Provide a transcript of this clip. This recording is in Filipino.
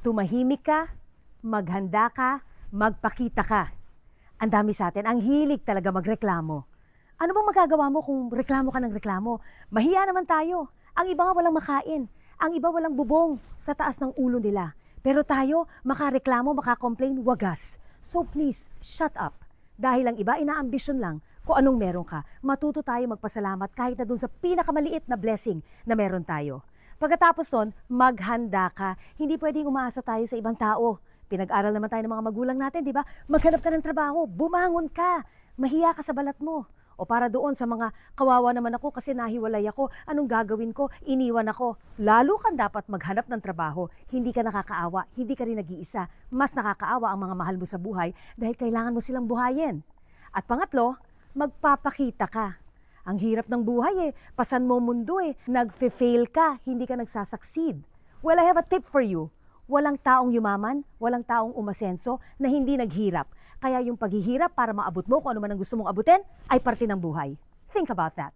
Tumahimik ka, maghanda ka, magpakita ka. Ang dami sa atin, ang hilig talaga magreklamo. Ano bang magagawa mo kung reklamo ka ng reklamo? Mahiya naman tayo. Ang iba nga walang makain. Ang iba walang bubong sa taas ng ulo nila. Pero tayo, makareklamo, makakomplain, wagas. So please, shut up. Dahil ang iba, inaambisyon lang kung anong meron ka. Matuto tayo magpasalamat kahit na dun sa pinakamaliit na blessing na meron tayo. Pagkatapos nun, maghanda ka. Hindi pwedeng umaasa tayo sa ibang tao. Pinag-aral naman tayo ng mga magulang natin, di ba? Maghanap ka ng trabaho, bumangon ka, mahiya ka sa balat mo. O para doon sa mga kawawa naman ako kasi nahiwalay ako, anong gagawin ko? Iniwan ako. Lalo kang dapat maghanap ng trabaho. Hindi ka nakakaawa, hindi ka rin nag-iisa. Mas nakakaawa ang mga mahal mo sa buhay dahil kailangan mo silang buhayin. At pangatlo, magpapakita ka. Ang hirap ng buhay pasan mo mundo nagfe-fail ka, hindi ka nagsasucceed. Well, I have a tip for you. Walang taong yumaman, walang taong umasenso na hindi naghirap. Kaya yung paghihirap para maabot mo kung ano man ang gusto mong abutin ay parte ng buhay. Think about that.